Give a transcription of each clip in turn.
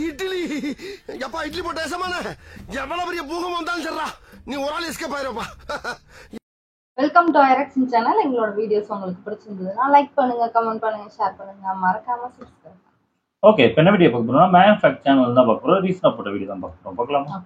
இட்லி எப்பா இட்லி போட்ட எசமான எவ்வளவு பெரிய பூகம் வந்தாலும் சரிடா நீ ஒரு ஆள் எஸ்கேப் ஆயிருப்பா. வெல்கம் டு ஐரக்ஷன் சேனல். எங்களோட வீடியோஸ் உங்களுக்கு பிடிச்சிருந்ததுன்னா லைக் பண்ணுங்க, கமெண்ட் பண்ணுங்க, ஷேர் பண்ணுங்க, மறக்காம சப்ஸ்கிரைப். ஓகே, இப்போ என்ன வீடியோ பார்க்க போறோம்னா மேன் ஃபேக்ட் சேனல் தான் பார்க்க போறோம். ரீசனா போட்ட வீடியோ தான் பார்க்க போறோம். பார்க்கலாமா?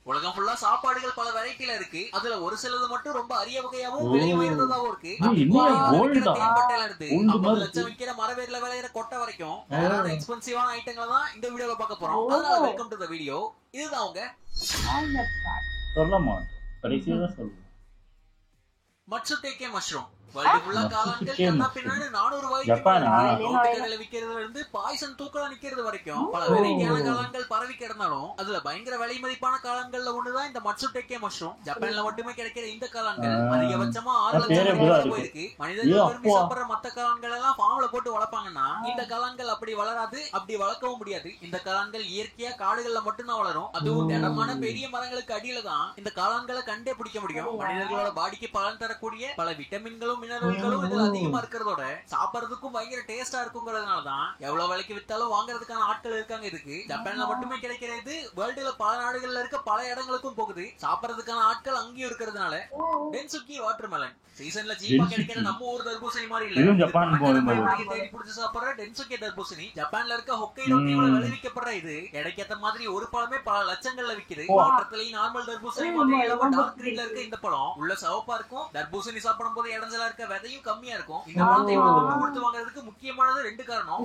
உலகம் ஃபுல்லா சாப்பாடுகள் பல வெரைட்டில இருக்கு. அதுல ஒரு சிலது மட்டும் ரொம்ப அரிய வகையாவும் விலை உயர்ந்ததாவும் இருக்கு. லட்சம் விற்கிற மரவேர்ல விளையிற கொட்டை வரைக்கும் எக்ஸ்பென்சிவான ஐட்டங்களை தான் இந்த வீடியோல பார்க்க போறோம். அதனால வெல்கம் டு தி வீடியோ. இதுதான் அவங்க சொல்லமா கடைசியா சொல்லுங்க. மட்சுடேக்கே மஷ்ரூம் வேர்ல்ட் ஃபுல்லா காளான்கள் கண்ணா பின்னாடி 400 ரூபாய்க்கு விக்கிறதுல இருந்து பாய்சன் தூக்கலா நிக்கிறது வரைக்கும் பல வெரைட்டியான காளான்கள் பரவி கிடந்தாலும் அதுல பயங்கர விலை மதிப்பான காளான்கள்ல ஒண்ணுதான் இந்த மட்சுடேக்கே மஷ்ரூம். ஜப்பான்ல மட்டுமே கிடைக்கிற இந்த காளான்கள் அதிகபட்சமா 6 லட்சம் ரூபாய் போயிருக்கு. மனிதர்கள் விரும்பி சாப்பிடுற மத்த காளான்கள் எல்லாம் ஃபார்ம்ல போட்டு வளர்ப்பாங்கன்னா இந்த காளான்கள் அப்படி வளராது, அப்படி வளர்க்கவும் முடியாது. இந்த காளான்கள் இயற்கையா காடுகள்ல மட்டும்தான் வளரும். அதுவும் திடமான பெரிய மரங்களுக்கு அடியில தான் இந்த காளான்களை கண்டே பிடிக்க முடியும். மனிதர்களோட பாடிக்கு பலன் தரக்கூடிய பல விட்டமின்களும் மினரல்களும் இதுல அதிகமா இருக்கிறதோட சாப்பிடுறதுக்கும் பயங்கர டேஸ்டா இருக்குங்கிறதுனாலதான் எவ்வளவு விலைக்கு வித்தாலும் வாங்குறதுக்கான ஆட்கள் இருக்காங்க. இதுக்கு ஜப்பான்ல மட்டுமே கிடைக்கிற இது வேர்ல்டுல பல நாடுகள்ல இருக்க பல இடங்களுக்கும் போகுது. சாப்பிடுறதுக்கான ஆட்கள் அங்கேயும் இருக்கிறதுனால டென்சுக்கி வாட்டர்மெலன் சீசன்ல சீப்பா கிடைக்கிற நம்ம ஊர் தர்பூசணி மாதிரி இல்ல, ஜப்பான் தேடி பிடிச்சு சாப்பிடுற டென்சுக்கி தர்பூசணி. ஜப்பான்ல இருக்க ஹொக்கைடோ தீவுல விளைவிக்கப்படுற இது எடைக்கேத்த மாதிரி ஒரு பழமே பல லட்சங்கள்ல விக்குது. தோட்டத்திலேயே நார்மல் தர்பூசணி மாதிரி இல்லாம டார்க் கிரீன்ல இருக்க இந்த பழம் உள்ள சிவப்பா இருக்கும். தர்பூசணி சாப்பிடும் போது இடைஞ்சலா இருக்க விதையும் கம்மியா இருக்கும். இந்த பழத்தை கொடுத்து வாங்குறதுக்கு முக்கியமானது 2 காரணம்.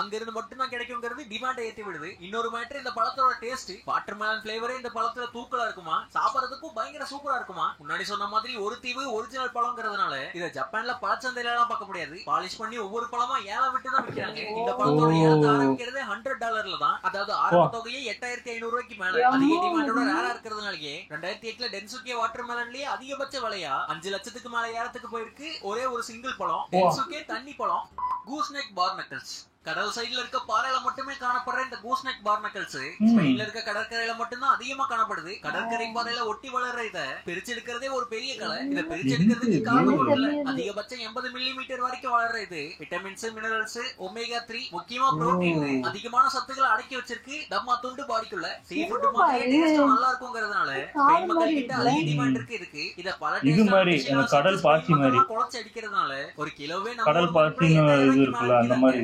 அங்க இருந்து மட்டும் தான் கிடைக்குங்கிறது டிமாண்ட் ஏத்தி விடுது. இன்னொரு மேட்டர் இந்த பழத்தோட டேஸ்ட். வாட்டர்மெலன் ஃபிளேவரே இந்த பழத்துல தூக்கலா இருக்குமா, சாப்பிடுறதுக்கும் பயங்கர சூப்பரா இருக்குமா. முன்னாடி சொன்ன மாதிரி ஒரு தீவு ஒரிஜினல் பழம்ங்கிறதுனால இத ஜப்பான்ல பழச்சந்தையில எல்லாம் பார்க்க முடியாது. பாலிஷ் பண்ணி ஒவ்வொரு பழமா ஏல விட்டு தான் விற்கிறாங்க. இந்த பழத்தோட ஏலத்தை ஆரம்பிக்கிறது $100 தான். அதாவது ஆரம்ப தொகையே 8500 ரூபாய்க்கு மேல. அதிக டிமாண்டோட ரேரா இருக்கிறதுனாலயே 2008ல டென்சுக்கே வாட்டர்மெலன்லயே அதிகபட்ச விலையா 5 லட்சத்துக்கு மேல ஏலத்துக்கு போயிருக்கு ஒரே ஒரு சிங்கிள் பழம். டென்சுக்கே தண்ணி பழம். கூஸ்நெக் பார்னக்கிள்ஸ் கடல் சைடுல இருக்க பாறையில மட்டுமே காணப்படுற இந்த கூஸ்நெக் பார்னக்கிள்ஸ் ஸ்பெயின்ல இருக்க கடற்கரையில மட்டும்தான் அதிகமா காணப்படுது. கடற்கரை பாறையில ஒட்டி வளர்ற இத பிரிச்செடுக்கிறதே ஒரு பெரிய கலை. இத பிரிச்செடுக்கிறதுக்கு காரணம் இல்ல, அதிகபட்சம் 80 மில்லிமீட்டர் வரைக்கும் வளர்ற இது விட்டமின்ஸ், மினரல்ஸ், ஒமேகா 3 முக்கியமா புரோட்டீன் அதிகமான சத்துக்களை அடக்கி வச்சிருக்கு. தம்மா துண்டு பாடிக்குள்ள சீ ஃபுட் மாதிரி டேஸ்ட் நல்லா இருக்குங்கிறதுனால ஸ்பெயின் மக்கள் கிட்ட அதிக டிமாண்ட் இருக்கு. இதுக்கு இத பல இது மாதிரி கடல் பாசி மாதிரி குளச்சு அடிக்கிறதுனால ஒரு கிலோவே கடல் பாசி இது இருக்குல அந்த மாதிரி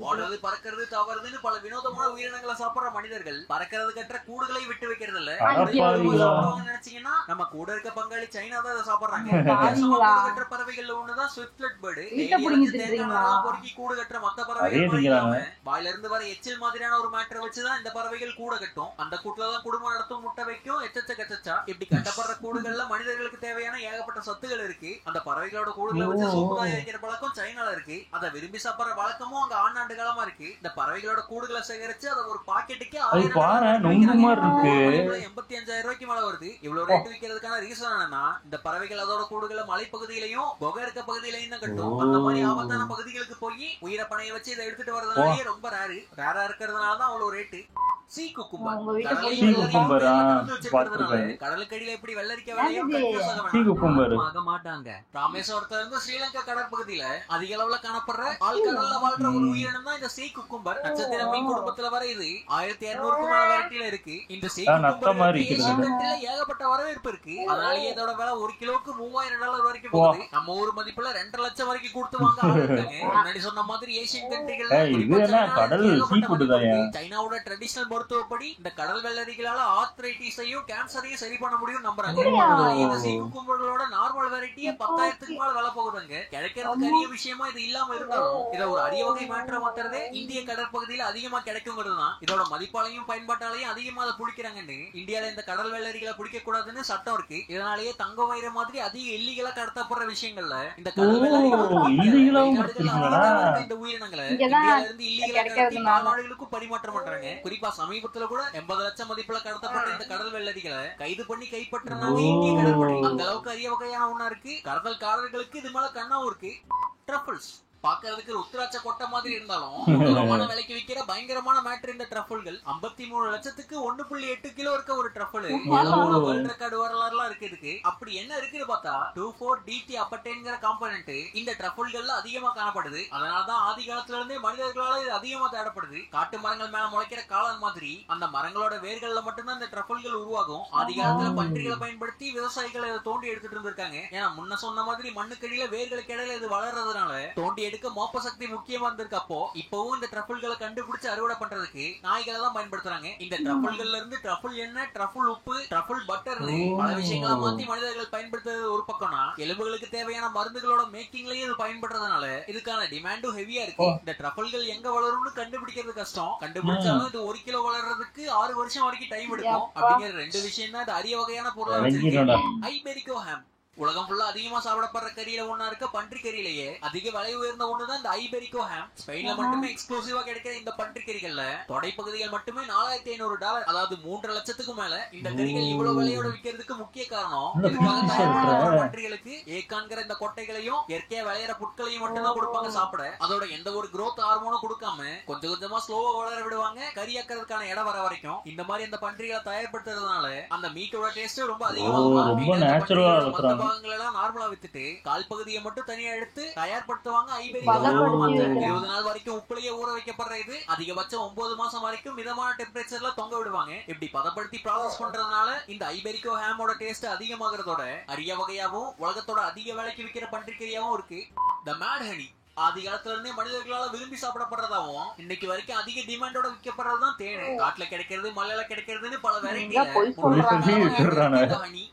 ஓடுறது, பறக்கிறது, தவறுதுன்னு பல வினோதமான உயிரினங்களை சாப்பிடுற மனிதர்கள் பறக்கிறது கற்ற கூடுகளை விட்டு வைக்கிறது இல்ல. நினைச்சீங்கன்னா நம்ம கூட இருக்க பங்காளி சைனா தான் சாப்பிடுறாங்க. கற்ற பறவைகள்ல ஒண்ணுதான் ஸ்விஃப்ட்லெட் பேர்டு. பொறுக்கி கூடு கட்டுற மத்த பறவைகள் வாயில இருந்து வர எச்சில் மாதிரியான ஒரு மேட்டரை வச்சுதான் இந்த பறவைகள் கூட கட்டும். அந்த கூட்டுலதான் குடும்பம் நடத்தும், முட்டை வைக்கும், எச்சச்சா. இப்படி கட்டப்படுற கூடுகள்ல மனிதர்களுக்கு தேவையான ஏகப்பட்ட சத்துகள் இருக்கு. அந்த பறவைகளோட கூடுகளை வச்சு சூப்பரா வைக்கிற பழக்கம் சைனால இருக்கு. அதை விரும்பி சாப்பிடுற வழக்கமும் அங்க ஆண்டாண்டு காலமா இருக்கு. இந்த பறவைகளோட கூடுகளை சேகரிச்சு அதை ஒரு பாக்கெட்டுக்கு 85,000 ரூபாய்க்கு மேல வருது. இவ்வளவு ரேட் விற்கிறதுக்கான ரீசன் என்னன்னா இந்த பறவைகள் அதோட கூடுகளை மலைப்பகுதியிலையும் புகை இருக்க பகுதியிலையும் தான் கட்டும். அந்த மாதிரி ஆபத்தான பகுதிகளுக்கு போய் உயிரை பணைய வச்சு இதை எடுத்துட்டு வரதுனாலே ரொம்ப ரேரா இருக்கிறதுனாலதான் அவ்வளவு ரேட்டு. சீ குக்கும்பர் கடலுக்கடியில எப்படி வெள்ளரிக்க மாட்டாங்க. ராமேஸ்வரத்துல இருந்து ஸ்ரீலங்கா கடற்பகுதியில அதிக அளவுல காணப்படுற ஆழ்கடல்ல வாழ்ற ஒரு உயிரினம் தான் இந்த சீ குக்கும்பர். நட்சத்திர மீன் குடும்பத்துல வர இது 1200க்கு மேல வெரைட்டில இருக்கு. இந்த சீ குக்கும்பர் ஏகப்பட்ட வரவேற்பு இருக்கு. அதனாலேயே இதோட விலை 1 கிலோக்கு $3000 வரைக்கும் போகுது. நம்ம ஊர் மதிப்புல 2 லட்சம் வரைக்கும் கொடுத்து வாங்க ஆரம்பிச்சாங்க. முன்னாடி சொன்ன மாதிரி ஏசியன் கண்ட்ரிகள் சைனாவோட ட்ரெடிஷனல் மருத்துவப்படி இந்த கடல் வெள்ளரிகளால ஆர்த்ரைட்டிஸையும் கேன்சரையும் சரி பண்ண முடியும் நம்புறாங்க. இந்த சீ குக்கும்பர்களோட நார்மல் வெரைட்டியே 10,000க்கு மேல விலை போகுதுங்க. கிடைக்கிறதுக்கு அரிய விஷயமா இது இல்லாம இருந்தாலும் இத ஒரு அரிய வகை மாற்ற மாத்துறதே இந்திய கடற்பகுதியில அதிகமா கிடைக்குங்கிறது தான். இதோட மதிப்பாலையும் பயன்பாட்டாலையும் அதிகமா அதை பிடிக்கிறாங்கன்னு இந்தியால இந்த கடல் வெள்ளரிகளை பிடிக்க கூடாதுன்னு சட்டம் இருக்கு. இதனாலேயே தங்க வயிறு மாதிரி அதிக இல்லீகலா கடத்தப்படுற விஷயங்கள்ல இந்த கடல் இந்த உயிரினங்களை இந்தியால இருந்து இல்லீகலா கடத்தி நாடுகளுக்கும் பரிமாற்றம் பண்றாங்க. குறிப்பா சமீபத்துல கூட 80 லட்சம் மதிப்புல கடத்தப்பட்ட இந்த கடல் வெள்ளரிகளை கைது பண்ணி கைப்பற்றினாங்க இந்திய கடற்படை. அந்த அளவுக்கு அரிய வகையான ஒண்ணா இருக்கு. கடற்காரர்களுக்கு இது மேல கண்ணாவும் இருக்கு. ட்ரஃபிள்ஸ் பாக்குறதுக்கு ருத்ராட்ச கொட்டை மாதிரி இருந்தாலும் கொடூரமான விலைக்கு விக்கிற பயங்கரமான மேட்டர் இந்த ட்ரஃபிள்கள். 53 லட்சத்துக்கு 1.8 கிலோ இருக்க ஒரு ட்ரஃபிள் வேர்ல்ட் ரெக்கார்டு வரலாறுலாம் இருக்கு இதுக்கு. அப்படி என்ன இருக்குன்னு பார்த்தா 2,4-DT அப்பட்டேங்கிற காம்பனன்ட் இந்த ட்ரஃபிள்கள்ல அதிகமா காணப்படுது. அதனாலதான் ஆதி காலத்துல இருந்தே மனிதர்களால இது அதிகமா தேடப்படுது. காட்டு மரங்கள் மேல முளைக்கிற காளான் மாதிரி அந்த மரங்களோட வேர்கள்ல மட்டும்தான் இந்த ட்ரஃபிள்கள் உருவாகும். ஆதி காலத்துல பன்றிகளை பயன்படுத்தி விவசாயிகள் இதை தோண்டி எடுத்துட்டு இருந்திருக்காங்க. ஏன்னா முன்ன சொன்ன மாதிரி மண்ணுக்கடியில வேர்களுக்கு இடையில இது வளர்றதுனால தோண்டி எடுக்க மோப்ப சக்தி முக்கியமா இருந்திருக்கு. அப்போ இப்பவும் இந்த ட்ரஃபிள்களை கண்டுபிடிச்சு அறுவடை பண்றதுக்கு நாய்களை தான் பயன்படுத்துறாங்க. இந்த ட்ரஃபிள்கள்ல இருந்து ட்ரஃபிள் எண்ணெய், ட்ரஃபிள் உப்பு, ட்ரஃபிள் பட்டர் பல விஷயங்களை மாத்தி மனிதர்கள் பயன்படுத்துறது ஒரு பக்கம்னா, எலும்புகளுக்கு தேவையான மருந்துகளோட மேக்கிங்லயே இது பயன்படுறதுனால இதுக்கான டிமாண்டும் ஹெவியா இருக்கு. இந்த ட்ரஃபிள்கள் எங்க வளரும்னு கண்டுபிடிக்கிறது கஷ்டம். கண்டுபிடிச்சாலும் இது 1 கிலோ வளர்றதுக்கு 6 வருஷம் வரைக்கும் டைம் எடுக்கும். அப்படிங்கிற 2 விஷயம் தான் இது அரிய வகையான பொருளா வச்சிருக்கு. ஐபெரிகோ ஹாம் உலகம் ஃபுல்லா அதிகமா சாப்பிடப்படுற கறியில ஒண்ணா இருக்க பன்றி கறியிலேயே அதிக விலை உயர்ந்த ஒண்ணுதான் இந்த ஐபெரிகோ ஹாம். ஸ்பெயின்ல மட்டுமே எக்ஸ்க்ளூசிவா கிடைக்கிற இந்த பன்றி கறிகள்ல தொடைப்பகுதிகள் மட்டுமே $4,500, அதாவது 3 லட்சத்துக்கும் மேல. இந்த கறிகள் இவ்வளவு விலையோட விற்கிறதுக்கு முக்கிய காரணம் இதுக்காக தயாரிக்கப்பட்ட பன்றிகளுக்கு ஏக்கான்கிற இந்த கொட்டைகளையும் இயற்கையா விளையிற புட்களையும் மட்டும்தான் கொடுப்பாங்க சாப்பிட. அதோட எந்த ஒரு growth ஹார்மோனும் கொடுக்காம கொஞ்சம் கொஞ்சமா ஸ்லோவா வளர விடுவாங்க. கறியாக்கிறதுக்கான இடம் வர வரைக்கும். இந்த மாதிரி அந்த பன்றிகளை தயார்படுத்துறதுனால அந்த மீட்டோட டேஸ்ட் ரொம்ப அதிகமா நார்மலா வித்துட்டு கால் பகுதியை மட்டும் தனியா எடுத்து தயார்படுத்துவாங்க. ஐபெரிகோ 20 நாள் வரைக்கும் உப்புலயே ஊற வைக்கப்படுற இது அதிகபட்சம் 9 மாசம் வரைக்கும் மிதமான டெம்பரேச்சர்ல தொங்க விடுவாங்க. இப்படி பதப்படுத்தி ப்ராசஸ் பண்றதுனால இந்த ஐபெரிகோ ஹாமோட டேஸ்ட் அதிகமாகறதோட அரிய வகையாவும் உலகத்தோட அதிக விலைக்கு விற்கிற பன்றிக்கறியாவும் இருக்கு. த மேட் ஹனி ஆதி காலத்துல இருந்தே மனிதர்களால விரும்பி சாப்பிடப்படுறதாவும் இன்னைக்கு வரைக்கும் அதிக டிமாண்டோட விற்கப்படுறதுதான் தேன். காட்டுல கிடைக்கிறது, மலையில கிடைக்கிறதுன்னு பல வெரைட்டி.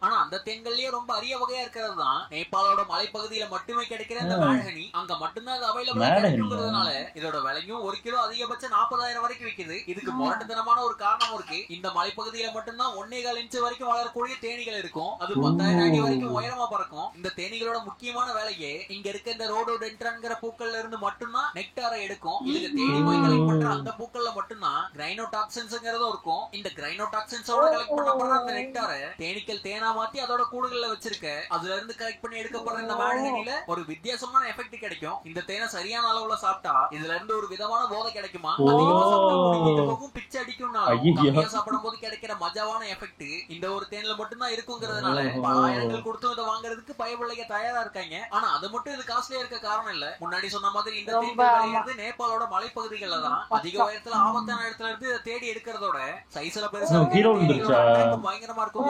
ஆனா அந்த தேன்கள்லயே ரொம்ப அரிய வகையா இருக்கிறது தான் நேபாளோட மலைப்பகுதியில மட்டுமே கிடைக்கிற இந்த மேட் ஹனி. அங்க மட்டும்தான் அது அவைலபிளா கிடைக்குங்கிறதுனால இதோட விலையும் 1 கிலோ அதிகபட்சம் 40,000 வரைக்கும் விக்குது. இதுக்கு முரட்டுத்தனமான ஒரு காரணம் இருக்கு. இந்த மலைப்பகுதியில மட்டும்தான் 1.25 இன்ச் வரைக்கும் வளரக்கூடிய தேனீகள் இருக்கும். அது 10,000 அடி வரைக்கும் உயரமா பறக்கும். இந்த தேனீகளோட முக்கியமான வேலையே இங்க இருக்க இந்த ரோடோடென்ட்ரான்ங்கிற பூக்கள்ல இருந்து மட்டும்தான் நெக்டாரை எடுக்கும். இதுக்கு தேனி போய் கலெக்ட் பண்ற அந்த பூக்கள்ல மட்டும்தான் கிரைனோடாக்சின்ஸ்ங்கிறதும் இருக்கும். இந்த கிரைனோடாக்சின்ஸோட கலெக்ட் பண்ணப்படுற அந்த நெக்டாரை தேனீக்கள் தேனா மாத்தி அதோட கூடுகள்ல வச்சிருக்க அதுல இருந்து கலெக்ட் பண்ணி எடுக்கப்படுற இந்த மேட்ஹனில ஒரு வித்தியாசமான எஃபெக்ட் கிடைக்கும். இந்த தேனை சரியான அளவுல சாப்பிட்டா இதுல இருந்து ஒரு விதமான போதை கிடைக்குமா. அதிகமா சாப்பிட்டா முடிக்கிட்டு போகும், பிச்சை அடிக்கும்னா சாப்பிடும் போது கிடைக்கிற மஜாவான எஃபெக்ட் இந்த ஒரு தேன்ல மட்டும்தான் இருக்குங்கிறதுனால பல ஆயிரங்கள் கொடுத்து இதை வாங்குறதுக்கு பயப்பிள்ளைங்க தயாரா இருக்காங்க. ஆனா அது மட்டும் இது காஸ்ட்லியா இருக்க காரணம் இல்ல. முன்னாடி சொன்ன மாதிரி இந்த தேன்கள் விளையிறது நேபாளோட மலைப்பகுதிகள்ல தான். அதிக உயரத்துல ஆபத்தான இடத்துல இருந்து இதை தேடி எடுக்கிறதோட சைஸ்ல பெருசா பயங்கரமா இருக்கும்.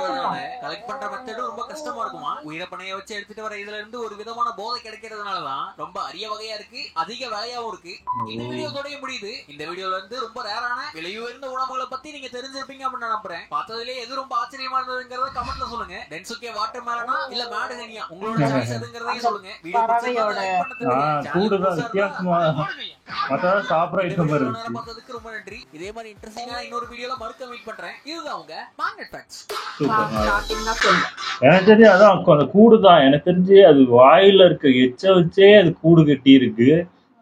கலெக்ட் பண்ற மெத்தடும் ரொம்ப கஷ்டமா இருக்குமா. உயிரப்பனைய வச்சு எடுத்துட்டு வர இதுல இருந்து ஒரு விதமான போதை கிடைக்கிறதுனாலதான் ரொம்ப அரிய வகையா இருக்கு, அதிக விலையாவும் இருக்கு. இந்த வீடியோட முடியுது. இந்த வீடியோல இருந்து ரொம்ப ரேரான விலையுயர்ந்த உணவுகளை பத்தி நீங்க தெரிஞ்சிருப்பீங்க அப்படின்னு நம்புறேன். பார்த்ததுலயே எது ரொம்ப ஆச்சரியமா இருந்ததுங்கிறத கமெண்ட்ல சொல்லுங்க. டென்சுகே வாட்டர் மேலனா இல்ல மேட் ஹனியா உங்களோட சாய்ஸ் எதுங்கிறதையும் சொல்லுங்க. வீடியோ வித்தியாசமா சாப்பிட ஐட்டம் பார்த்ததுக்கு ரொம்ப நன்றி. இதே மாதிரி இன்ட்ரெஸ்டிங்கான இன்னொரு வீடியோல மறுக்க மீட் பண்றேன். இதுதான் உங்க மேக்னெட் ஃபேக்ட்ஸ். எனக்கு தெரிஞ்சு அதான் அந்த கூடு தான். எனக்கு தெரிஞ்சு அது வாயில இருக்க எச்ச வச்சே அது கூடு கட்டி இருக்கு.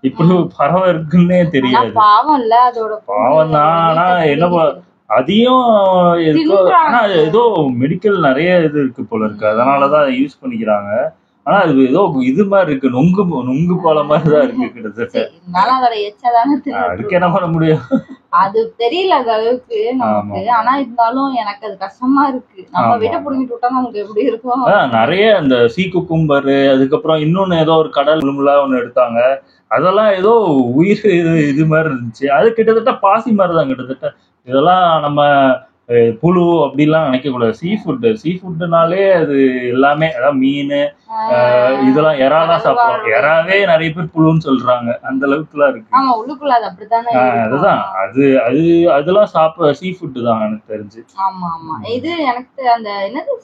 இப்படி பறவை இருக்குன்னே தெரியாது. பாவம் தான். ஆனா என்ன அதையும் ஆனா ஏதோ மெடிக்கல் நிறைய இது இருக்கு போல இருக்கு. அதனாலதான் அதை யூஸ் பண்ணிக்கிறாங்க. ஆனா அது ஏதோ இது மாதிரி இருக்கு, நொங்கு பாலை மாதிரிதான் இருக்கு கிட்டத்தட்ட. அதுக்கு என்ன பண்ண முடியும், அது தெரியல அந்த அளவுக்கு நமக்கு. ஆனா இருந்தாலும் எனக்கு அது கஷ்டமா இருக்கு. நம்ம விட புடுங்கிட்டு விட்டா நமக்கு எப்படி இருக்கும். நிறைய அந்த சீ குக்கும்பர், அதுக்கப்புறம் இன்னொன்னு ஏதோ ஒரு கடல் முழுமுலா ஒண்ணு எடுத்தாங்க. அதெல்லாம் ஏதோ உயிர் இது மாதிரி இருந்துச்சு. அது கிட்டத்தட்ட பாசி மாதிரிதான் கிட்டத்தட்ட. இதெல்லாம் நம்ம புழு அப்படிலாம் நினைக்க கூடாது. சீ ஃபுட்னாலே அது எல்லாமே, அதாவது மீன் இதெல்லாம் எறாதான் சாப்பிடுறோம். எறாவே நிறைய பேர் புழுன்னு சொல்றாங்க. அந்த அளவுக்குலாம் இருக்கு. அதுதான் அதெல்லாம் சீ ஃபுட் தான் எனக்கு தெரிஞ்சு. ஆமா ஆமா. இது எனக்கு அந்த என்னது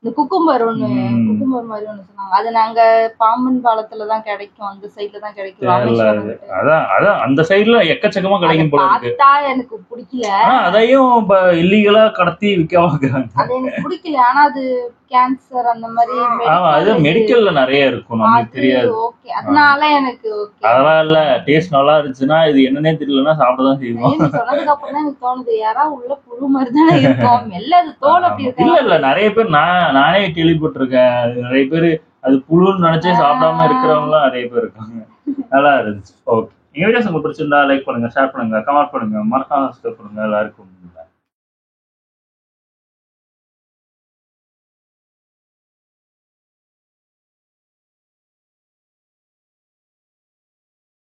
இந்த குக்கும்பர் மாதிரி ஒண்ணு சொன்னாங்க. அது நாங்க பாம்பன் பாலத்துலதான் கிடைக்கும், அந்த சைட்ல தான் கிடைக்கும். அதான் அந்த சைடுல எக்கச்சக்கமா கிடைக்கும் போல இருக்கு. எனக்கு பிடிக்கல. அதையும் இப்ப இல்லீகலா கடத்தி விற்க வாங்குறாங்க. அது எனக்கு பிடிக்கல. ஆனா அது கேன்சர் அந்த மாதிரி அது மெடிக்கல்ல நிறைய இருக்கும், நமக்கு தெரியாது. அதனால எனக்கு அதெல்லாம் இல்ல. டேஸ்ட் நல்லா இருந்துச்சுன்னா இது என்னன்னே தெரியலன்னா சாப்பிடதான் செய்வோம். சொன்னதுக்கு அப்புறம் தான் எனக்கு தோணுது, யாரா உள்ள புழு மாதிரி தானே இருக்கும். மெல்ல அது தோல் அப்படி இருக்கு. இல்ல நிறைய பேர் நானே கேள்விப்பட்டிருக்கேன். நிறைய பேர் அது புழுன்னு நினைச்சே சாப்பிடாம இருக்கிறவங்க எல்லாம் நிறைய பேர் இருக்காங்க. நல்லா இருந்துச்சு. ஓகே, எங்க வீடியோஸ் உங்களுக்கு பிடிச்சிருந்தா லைக் பண்ணுங்க, ஷேர் பண்ணுங்க, கமெண்ட் பண்ணுங்க, மறக்காம சப்ஸ்கிரைப் பண்ணுங்க. எல்லாருக்கும்